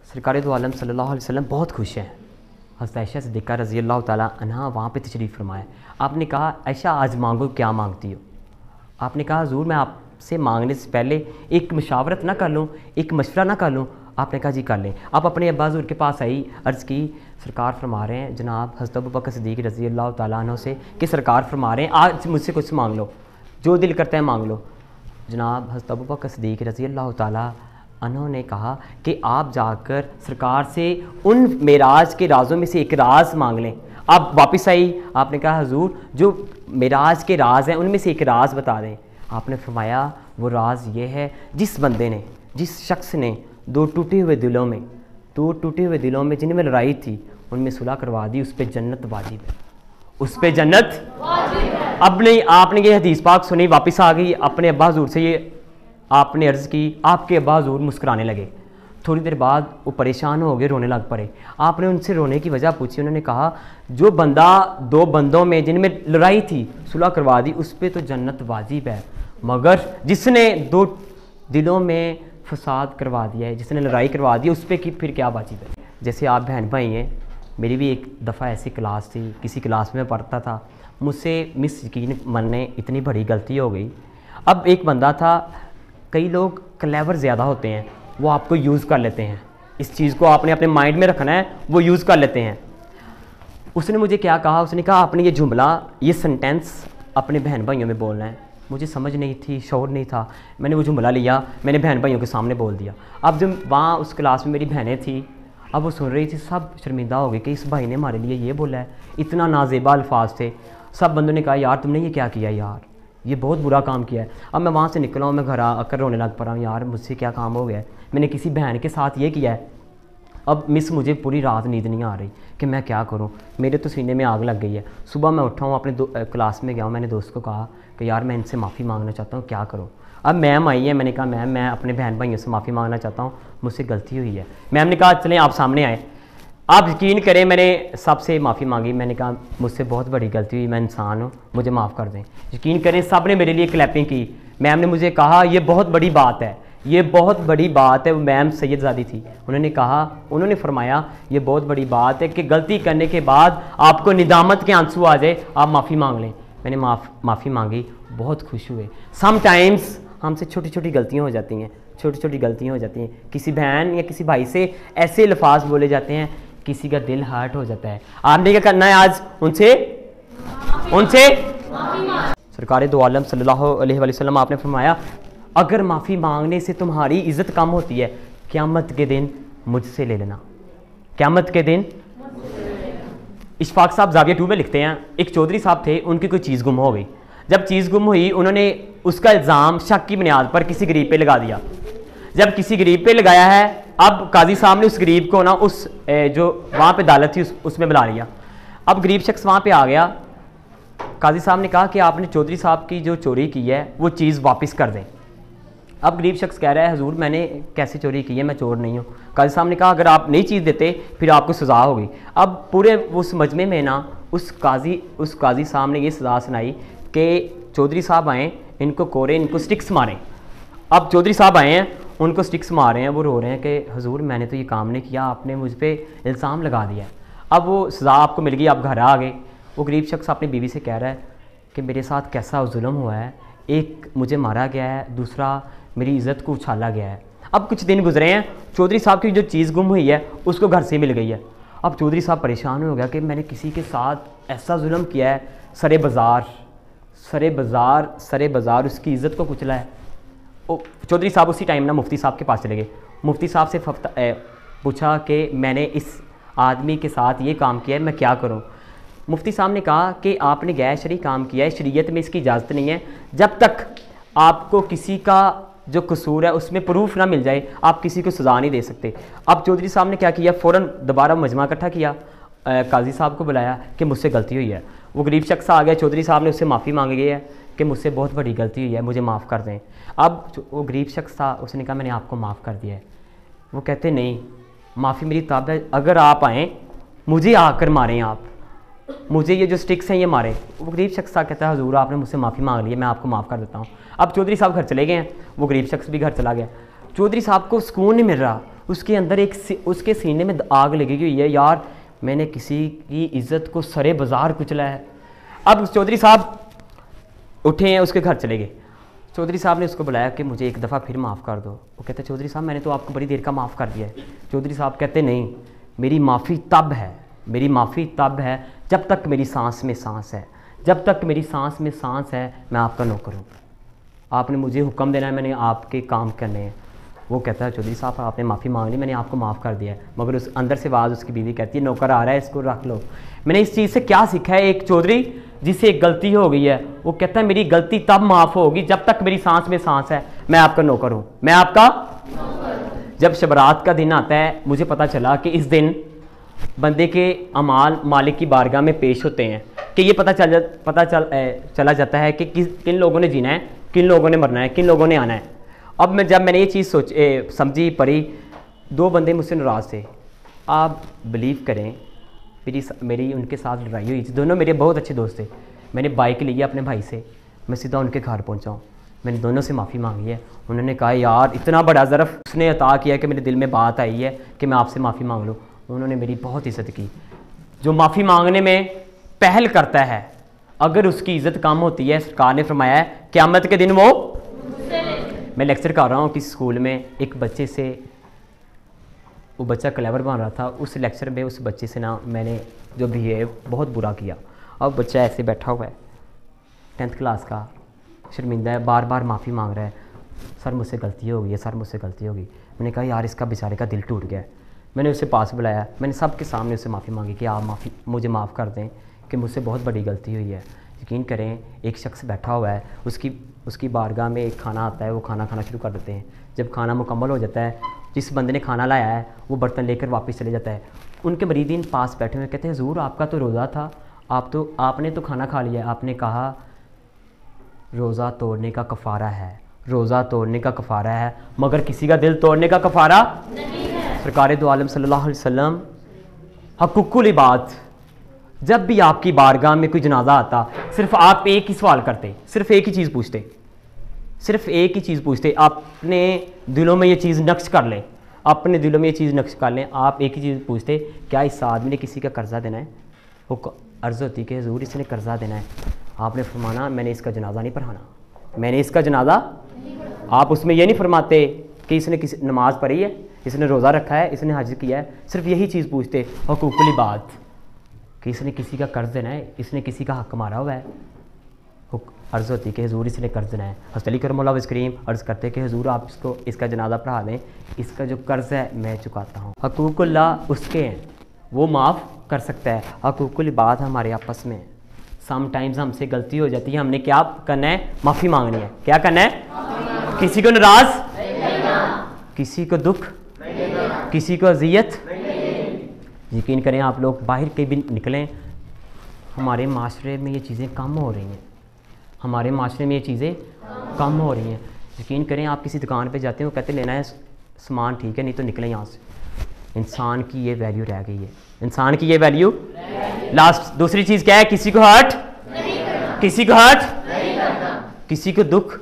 सरकार दो आलम सल्लल्लाहु अलैहि वसल्लम बहुत खुश हैं। हज़रत आयशा सिद्दीक़ा रज़ी अल्लाह ताला अन्हा वहाँ पे तशरीफ़ फरमाए। आपने कहा आयशा आज मांगो, क्या मांगती हो? आपने कहा हुज़ूर मैं आपसे मांगने से पहले एक मशावरत ना कर लूँ, एक मशवरा ना कर लूँ? आपने कहा जी कर लें। आप अपने अब्बा हुज़ूर के पास आई, अर्ज़ की सरकार फरमा रहे हैं जनाब हज़रत अबू बकर सिद्दीक़ रज़ी अल्लाह ताला अन्हु से कि सरकार फरमा रहे हैं आज मुझसे कुछ मांग लो, जो दिल करता है मांग लो। जनाब हज़रत अबू बकर सिद्दीक़ रज़ी अल्लाह ताला अन्हु ने कहा कि आप जाकर सरकार से उन मेराज के राज़ों में से एक राज मांग लें। आप वापस आई, आपने कहा हुज़ूर जो मेराज के राज हैं उनमें से एक राज बता दें। आपने फरमाया वो राज ये है, जिस बंदे ने, जिस शख्स ने दो टूटे हुए दिलों में जिनमें लड़ाई थी उनमें सुलह करवा दी, उस पर जन्नत वाजिब है, उस पर जन्नत वाजिब है। अब नहीं, आपने ये हदीस पाक सुनी, वापस आ गई अपने अब्बा हुज़ूर से, ये आपने अर्ज़ की, आपके अब्बा हुज़ूर मुस्कुराने लगे। थोड़ी देर बाद वो परेशान हो गए, रोने लग पड़े। आपने उनसे रोने की वजह पूछी, उन्होंने कहा जो बंदा दो बंदों में जिनमें लड़ाई थी सुलह करवा दी उस पर तो जन्नत वाजिब है, मगर जिसने दो दिलों में फसाद करवा दिया है, जिसने लड़ाई करवा दी उस पर की फिर क्या वाजिब है। जैसे आप बहन भाई हैं, मेरी भी एक दफ़ा ऐसी क्लास थी, किसी क्लास में पढ़ता था, मुझसे मिस यकीन मानने इतनी बड़ी गलती हो गई। अब एक बंदा था, कई लोग क्लेवर ज़्यादा होते हैं, वो आपको यूज़ कर लेते हैं, इस चीज़ को आपने अपने माइंड में रखना है, वो यूज़ कर लेते हैं। उसने मुझे क्या कहा, उसने कहा आपने ये जुमला, ये सेंटेंस अपने बहन भाइयों में बोलना है। मुझे समझ नहीं थी, शौर नहीं था, मैंने वो जुमला लिया, मैंने बहन भाइयों के सामने बोल दिया। अब जब वहाँ उस क्लास में मेरी बहनें थी, अब वो सुन रही थी, सब शर्मिंदा हो गए कि इस भाई ने हमारे लिए ये बोला है, इतना नाजेबा अल्फाज थे। सब बंदों ने कहा यार तुमने ये क्या किया यार, ये बहुत बुरा काम किया है। अब मैं वहाँ से निकला हूँ, मैं घर आकर रोने लग पड़ा हूँ, यार मुझसे क्या काम हो गया है, मैंने किसी बहन के साथ ये किया है। अब मिस मुझे पूरी रात नींद नहीं आ रही कि मैं क्या करूँ, मेरे तो सीने में आग लग गई है। सुबह मैं उठा हूँ, अपने क्लास में गया हूँ, मैंने दोस्त को कहा कि यार मैं इनसे माफ़ी मांगना चाहता हूँ, क्या करूँ। अब मैम आई है, मैंने कहा मैम मैं अपने बहन भाइयों से माफ़ी मांगना चाहता हूँ, मुझसे गलती हुई है। मैम ने कहा चलें आप सामने आए। आप यकीन करें मैंने सबसे माफ़ी मांगी, मैंने कहा मुझसे बहुत बड़ी गलती हुई, मैं इंसान हूँ, मुझे माफ़ कर दें। यकीन करें सब ने मेरे लिए क्लैपिंग की। मैम ने मुझे कहा ये बहुत बड़ी बात है, ये बहुत बड़ी बात है। वो मैम सैयदजादी थी, उन्होंने फरमाया ये बहुत बड़ी बात है कि गलती करने के बाद आपको निदामत के आंसू आ जाए, आप माफ़ी मांग लें। मैंने माफ़ी मांगी, बहुत खुश हुए। समटाइम्स हमसे छोटी छोटी गलतियाँ हो जाती हैं, छोटी छोटी गलतियाँ हो जाती हैं, किसी बहन या किसी भाई से ऐसे अल्फाज बोले जाते हैं, किसी का दिल हर्ट हो जाता है। आपने क्या करना है आज उनसे सरकार दो आलम सल्लल्लाहु अलैहि वसल्लम आपने फरमाया अगर माफ़ी मांगने से तुम्हारी इज़्ज़त कम होती है, क़यामत के दिन मुझसे ले लेना। क़यामत के दिन इशफाक साहब ज़ाविया 2 में लिखते हैं, एक चौधरी साहब थे, उनकी कोई चीज़ गुम हो गई। जब चीज़ गुम हुई उन्होंने उसका इल्ज़ाम शक की बुनियाद पर किसी गरीब पे लगा दिया। जब किसी गरीब पे लगाया है, अब काजी साहब ने उस गरीब को ना उस जो वहाँ पे अदालत थी उसमें बुला लिया। अब गरीब शख्स वहाँ पे आ गया, काजी साहब ने कहा कि आपने चौधरी साहब की जो चोरी की है वो चीज़ वापस कर दें। अब गरीब शख्स कह रहा है हुजूर मैंने कैसे चोरी की है, मैं चोर नहीं हूँ। काजी साहब ने कहा अगर आप नई चीज़ देते फिर आपको सज़ा होगी। अब पूरे उस मजमे में ना उस काजी साहब ने ये सज़ा सुनाई कि चौधरी साहब आएँ, इनको कोरे, इनको स्टिक्स मारें। अब चौधरी साहब आए हैं, उनको स्टिक्स मार रहे हैं, वो रो रहे हैं कि हुजूर मैंने तो ये काम नहीं किया, आपने मुझ पर इल्ज़ाम लगा दिया है। अब वो सज़ा आपको मिल गई, आप घर आ गए। वो गरीब शख्स अपनी बीवी से कह रहा है कि मेरे साथ कैसा जुल्म हुआ है, एक मुझे मारा गया है, दूसरा मेरी इज़्ज़त को उछाला गया है। अब कुछ दिन गुजरे हैं, चौधरी साहब की जो चीज़ गुम हुई है उसको घर से मिल गई है। अब चौधरी साहब परेशान हो गया कि मैंने किसी के साथ ऐसा जुल्म किया है, सरे बाज़ार उसकी इज़्ज़त को कुचला है। चौधरी साहब उसी टाइम ना मुफ्ती साहब के पास चले गए। मुफ्ती साहब से पूछा कि मैंने इस आदमी के साथ ये काम किया है, मैं क्या करूं। मुफ्ती साहब ने कहा कि आपने गैर शरई काम किया है, शरीयत में इसकी इजाज़त नहीं है, जब तक आपको किसी का जो कसूर है उसमें प्रूफ ना मिल जाए आप किसी को सज़ा नहीं दे सकते। अब चौधरी साहब ने क्या किया, फ़ौरन दोबारा मजमा इकट्ठा किया, काजी साहब को बुलाया कि मुझसे गलती हुई है। वो गरीब शख्स आ गया, चौधरी साहब ने उससे माफ़ी मांगी है कि मुझसे बहुत बड़ी गलती हुई है, मुझे माफ़ कर दें। अब वो गरीब शख्स था, उसने कहा मैंने आपको माफ़ कर दिया है। वो कहते नहीं, माफ़ी मेरी ताब है, अगर आप आएँ मुझे आकर मारें, आप मुझे ये जो स्टिक्स हैं ये मारें। वो गरीब शख्स था, कहता है हुजूर आपने मुझसे माफ़ी मांग ली है, मैं आपको माफ़ कर देता हूँ। अब चौधरी साहब घर चले गए हैं, वो गरीब शख्स भी घर चला गया। चौधरी साहब को सुकून नहीं मिल रहा, اس کے اندر اس کے سینے میں آگ لگی ہوئی ہے، یار میں نے کسی کی عزت کو سرے بازار کچلا ہے۔ اب چودھری صاحب اٹھے ہیں، اس کے گھر چلے گئے، چودھری صاحب نے اس کو بلایا کہ مجھے ایک دفعہ پھر معاف کر دو۔ وہ کہتے ہیں چودھری صاحب میں نے تو آپ کو بڑی دیر کا معاف کر دیا ہے۔ چودھری صاحب کہتے نہیں، میری معافی تب ہے، میری معافی تب ہے جب تک میری سانس میں سانس ہے، جب تک میری سانس میں سانس ہے میں آپ کا نوکر ہوں، آپ نے مجھے حکم دینا ہے، میں نے آپ کے کام کرنے ہیں۔ وہ کہتا ہے چودھری صاحب آپ نے معافی مانگ لی، میں نے آپ کو معاف کر دیا ہے، مگر اس اندر سے آواز اس کی بیوی کہتی ہے نوکر آ رہا ہے اس کو رکھ لو۔ میں نے اس چیز سے کیا سیکھا ہے، ایک چودھری جس سے ایک غلطی ہو گئی ہے وہ کہتا ہے میری غلطی تب معاف ہوگی جب تک میری سانس میں سانس ہے، میں آپ کا نوکر ہوں، میں آپ کا جب شبرات کا دن آتا ہے مجھے پتا چلا کہ اس دن بندے کے اعمال مالک کی بارگاہ میں پیش ہوتے ہیں، کہ یہ پتہ چلا جاتا ہے کہ کن لوگوں نے جینا ہے، کن لوگوں نے مرنا ہے، کن لوگوں نے آنا ہے۔ اب جب میں نے یہ چیز سمجھی پڑھی، 2 بندے مجھ سے ناراض تھے، آپ بلیو کریں میری ان کے ساتھ لڑائی ہوئی تھی، دونوں میرے بہت اچھے دوست تھے۔ میں نے بائک لی اپنے بھائی سے، میں سیدھا ان کے گھر پہنچا ہوں، میں نے دونوں سے معافی مانگی ہے۔ انہوں نے کہا یار اتنا بڑا ظرف اس نے عطا کیا کہ میرے دل میں بات آئی ہے کہ میں آپ سے معافی مانگ لوں۔ انہوں نے میری بہت عزت کی۔ جو معافی مانگنے میں پہل کرتا ہے اگر اس کی عزت کم ہوتی ہے، سرکار نے فرمایا ہے قیامت کے دن وہ میں لیکچر کر رہا ہوں کسی اسکول میں، ایک بچے سے وہ بچہ کلیور بن رہا تھا، اس لیکچر میں اس بچے سے میں نے جو بہیو بہت برا کیا۔ اب بچہ ایسے بیٹھا ہوا ہے 10th کلاس کا، شرمندہ ہے، بار بار معافی مانگ رہا ہے، سر مجھ سے غلطی ہو گئی ہے، سر مجھ سے غلطی ہو گئی۔ میں نے کہا یار اس کا بیچارے کا دل ٹوٹ گیا ہے۔ میں نے اسے پاس بلایا، میں نے سب کے سامنے اسے معافی مانگی کہ آپ مجھے معاف کر دیں کہ مجھ سے بہت بڑی غلطی ہوئی ہے۔ یقین کریں ایک شخص بیٹھا ہوا ہے، اس کی بارگاہ میں ایک کھانا آتا ہے، وہ کھانا کھانا شروع کر دیتے ہیں۔ جب کھانا مکمل ہو جاتا ہے، جس بندے نے کھانا لایا ہے وہ برتن لے کر واپس چلے جاتا ہے۔ ان کے مریدین پاس بیٹھے ہوئے کہتے ہیں حضور آپ کا تو روزہ تھا، آپ نے تو کھانا کھا لیا۔ آپ نے کہا روزہ توڑنے کا کفارہ ہے، روزہ توڑنے کا کفارہ ہے، مگر کسی کا دل توڑنے کا کفارہ نہیں ہے۔ سرکار دو عالم صلی اللہ علیہ وسلم حقوق العباد، جب بھی آپ کی بارگاہ میں کوئی جنازہ آتا صرف آپ ایک ہی سوال کرتے، صرف ایک ہی چیز پوچھتے، صرف ایک ہی چیز پوچھتے۔ اپنے دلوں میں یہ چیز نقش کر لیں، اپنے دلوں میں یہ چیز نقش کر لیں، آپ ایک ہی چیز پوچھتے کیا اس آدمی نے کسی کا قرضہ دینا ہے؟ وہ عرض ہوتی کہ حضور اس نے قرضہ دینا ہے۔ آپ نے فرمانا میں نے اس کا جنازہ نہیں پڑھانا، میں نے اس کا جنازہ آپ اس میں یہ نہیں فرماتے کہ اس نے کسی نماز پڑھی ہے، اس نے روزہ رکھا ہے، اس نے حج کیا ہے، صرف یہی چیز پوچھتے حقوق العباد کہ اس نے کسی کا قرض دینا ہے، اس نے کسی کا حق مارا ہوا ہے۔ عرض ہوتی کہ حضور اس نے قرض دینا ہے۔ حضرت علی کرم اللہ وجہ کریم عرض کرتے کہ حضور آپ اس کا جنازہ پڑھا دیں، اس کا جو قرض ہے میں چکاتا ہوں۔ حقوق اللہ اس کے ہیں، وہ معاف کر سکتا ہے، حقوق العباد ہمارے آپس میں سم ٹائمز ہم سے غلطی ہو جاتی ہے، ہم نے کیا کرنا ہے؟ معافی مانگنی ہے۔ کیا کرنا ہے؟ کسی کو ناراض، کسی کو دکھ، کسی کو اذیت۔ یقین کریں آپ لوگ باہر کے بھی نکلیں، ہمارے معاشرے میں یہ چیزیں کم ہو رہی ہیں، ہمارے معاشرے میں یہ چیزیں کم ہو رہی ہیں۔ یقین کریں آپ کسی دکان پہ جاتے ہیں، وہ کہتے لینا ہے سامان ٹھیک ہے نہیں تو نکلیں یہاں سے۔ انسان کی یہ ویلیو رہ گئی ہے، انسان کی یہ ویلیو لاسٹ۔ دوسری چیز کیا ہے؟ کسی کو ہرٹ نہیں کرنا، کسی کو ہرٹ نہیں کرنا، کسی کو دکھ